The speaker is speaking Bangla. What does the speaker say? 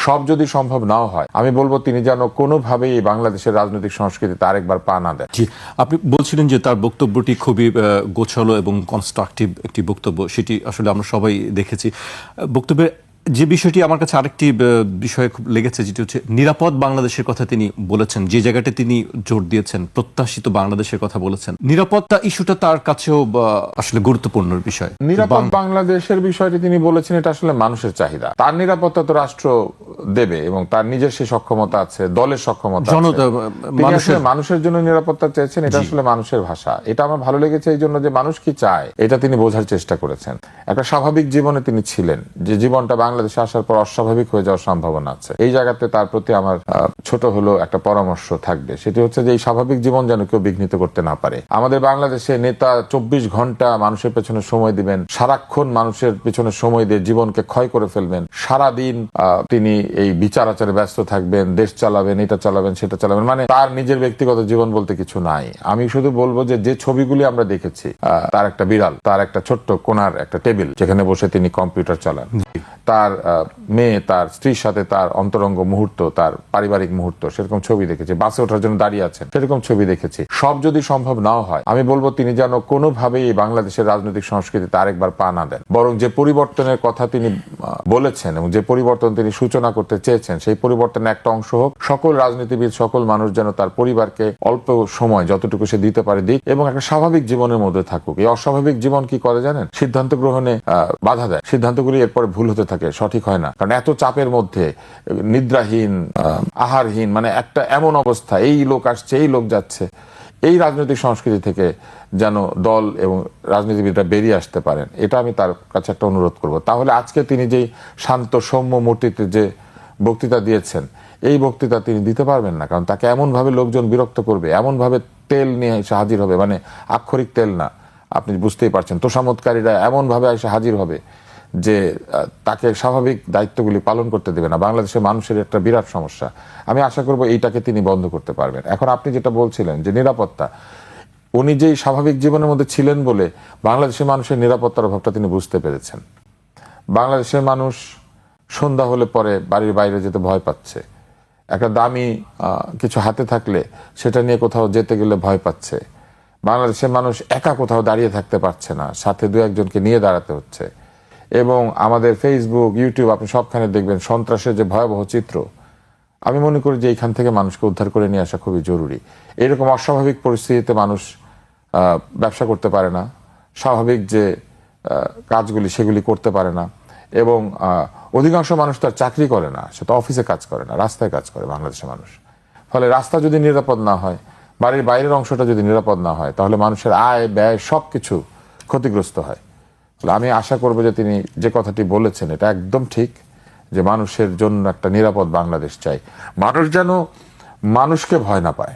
সব যদি সম্ভব নাও হয়, আমি বলবো তিনি যেন কোনোভাবেই বাংলাদেশের রাজনৈতিক সংস্কৃতিতে আরেকবার পা না দেন। জি, আপনি বলছিলেন যে তার বক্তব্যটি খুবই গোছালো এবং কনস্ট্রাকটিভ একটি বক্তব্য, সেটি আসলে আমরা সবাই দেখেছি। বক্তব্যের যে বিষয়টি আমার কাছে আরেকটি বিষয়ে খুব লেগেছে, যেটি হচ্ছে নিরাপদ বাংলাদেশের কথা তিনি বলেছেন, যে জায়গাটা তিনি জোর দিয়েছেন প্রত্যাশিত বাংলাদেশের কথা বলেছেন। নিরাপত্তা ইস্যুটা তার কাছেও আসলে গুরুত্বপূর্ণ বিষয়। নিরাপদ বাংলাদেশের বিষয়টি তিনি বলেছেন, এটা আসলে মানুষের চাহিদা। তার নিরাপত্তা তো রাষ্ট্র দেবে এবং তার নিজের সেই সক্ষমতা আছে, দলের সক্ষমতা আছে। মানুষের জন্য নিরাপত্তা চেয়েছেন, এটা আসলে মানুষের ভাষা। এটা আমার ভালো লেগেছে এই জন্য যে মানুষ কি চায় এটা তিনি বোঝার চেষ্টা করেছেন। একটা স্বাভাবিক জীবনে তিনি ছিলেন, যে জীবনটা বাংলাদেশে আসার পর অস্বাভাবিক হয়ে যাওয়ার সম্ভাবনা আছে। এই জায়গাতে তার প্রতি আমার ছোট হলো একটা পরামর্শ থাকবে, সেটি হচ্ছে যে এই স্বাভাবিক জীবন যেন কেউ বিঘ্নিত করতে না পারে। আমাদের বাংলাদেশে নেতা 24 ঘন্টা মানুষের পেছনে সময় দিবেন, সারাক্ষণ মানুষের পেছনে সময় দিয়ে জীবনকে ক্ষয় করে ফেলবেন, সারাদিন তিনি এই বিচার আচারে ব্যস্ত থাকবেন, দেশ চালাবেন, এটা চালাবেন, সেটা চালাবেন, মানে তার নিজের ব্যক্তিগত জীবন বলতে কিছু নাই। আমি শুধু বলবো যে যে ছবিগুলি আমরা দেখেছি, তার একটা বিড়াল, তার একটা ছোট্ট কোণার একটা টেবিল যেখানে বসে তিনি কম্পিউটার চালান, তার মেয়ে, তার স্ত্রীর সাথে তার অন্তরঙ্গ মুহূর্ত, তার পারিবারিক মুহূর্ত, সেরকম ছবি দেখেছি। বাসে ওঠার জন্য দাঁড়িয়ে আছেন, সেরকম ছবি দেখেছি। সব যদি সম্ভব নাও হয়, আমি বলবো তিনি যেন কোনোভাবেই বাংলাদেশের রাজনৈতিক সংস্কৃতিতে আরেকবার পা না দেন, বরং যে পরিবর্তনের কথা তিনি বলেছেন এবং যে পরিবর্তন তিনি সূচনা করতে চেয়েছেন, সেই পরিবর্তনের একটা অংশ হোক সকল রাজনীতিবিদ, সকল মানুষ যেন তার পরিবারকে অল্প সময় যতটুকু সে দিতে পারে দিক এবং একটা স্বাভাবিক জীবনের মধ্যে থাকুক। এই অস্বাভাবিক জীবন কি করে জানেন? সিদ্ধান্ত গ্রহণে বাধা দেয়, সিদ্ধান্তগুলি এরপরে ভুল হতে থাকে, সঠিক হয় না। কারণ এত চাপের মধ্যে, নিদ্রাহীন, আহারহীন, মানে একটা এমন অবস্থা, এই লোক আসছে, এই লোক যাচ্ছে, এই রাজনৈতিক সংস্কৃতি থেকে যেন দল এবং রাজনীতিবিদরা বেরিয়ে আসতে পারেন, এটা আমি তার কাছে একটা অনুরোধ করব। তাহলে আজকে তিনি যেই শান্ত সৌম্য মূর্তিতে যে বক্তৃতা দিয়েছেন, এই বক্তৃতা তিনি দিতে পারবেন না, কারণ তাকে এমন ভাবে লোকজন বিরক্ত করবে, এমন ভাবে তেল নিয়ে এসে হাজির হবে, মানে আক্ষরিক তেল না, আপনি বুঝতেই পারছেন, তোষামতকারীরা এমন ভাবে এসে হাজির হবে যে তাকে স্বাভাবিক দায়িত্বগুলি পালন করতে দেবে না। বাংলাদেশের মানুষের একটা বিরাট সমস্যা। আমি আশা করব এইটাকে তিনি বন্ধ করতে পারবেন। এখন আপনি যেটা বলছিলেন যে নিরাপত্তা, উনি যেই স্বাভাবিক জীবনের মধ্যে ছিলেন বলে বাংলাদেশের মানুষের নিরাপত্তার অভাবটা তিনি বুঝতে পেরেছেন। বাংলাদেশের মানুষ সন্ধ্যা হলে পরে বাড়ির বাইরে যেতে ভয় পাচ্ছে, একটা দামি কিছু হাতে থাকলে সেটা নিয়ে কোথাও যেতে গেলে ভয় পাচ্ছে। বাংলাদেশের মানুষ একা কোথাও দাঁড়িয়ে থাকতে পারছে না, সাথে দু একজনকে নিয়ে দাঁড়াতে হচ্ছে। এবং আমাদের ফেসবুক, ইউটিউব, আপনি সবখানে দেখবেন সন্ত্রাসের যে ভয়াবহ চিত্র। আমি মনে করি যে এইখান থেকে মানুষকে উদ্ধার করে নিয়ে আসা খুবই জরুরি। এরকম অস্বাভাবিক পরিস্থিতিতে মানুষ ব্যবসা করতে পারে না, স্বাভাবিক যে কাজগুলি সেগুলি করতে পারে না, এবং অধিকাংশ মানুষ তার চাকরি করে না, সে তো অফিসে কাজ করে না, রাস্তায় কাজ করে বাংলাদেশের মানুষ। ফলে রাস্তা যদি নিরাপদ না হয়, বাড়ির বাইরের অংশটা যদি নিরাপদ না হয়, তাহলে মানুষের আয় ব্যয় সবকিছু ক্ষতিগ্রস্ত হয়। আমি আশা করব যে তিনি যে কথাটি বলেছেন এটা একদম ঠিক, যে মানুষের জন্য একটা নিরাপদ বাংলাদেশ চাই। মানুষ যেন মানুষকে ভয় না পায়।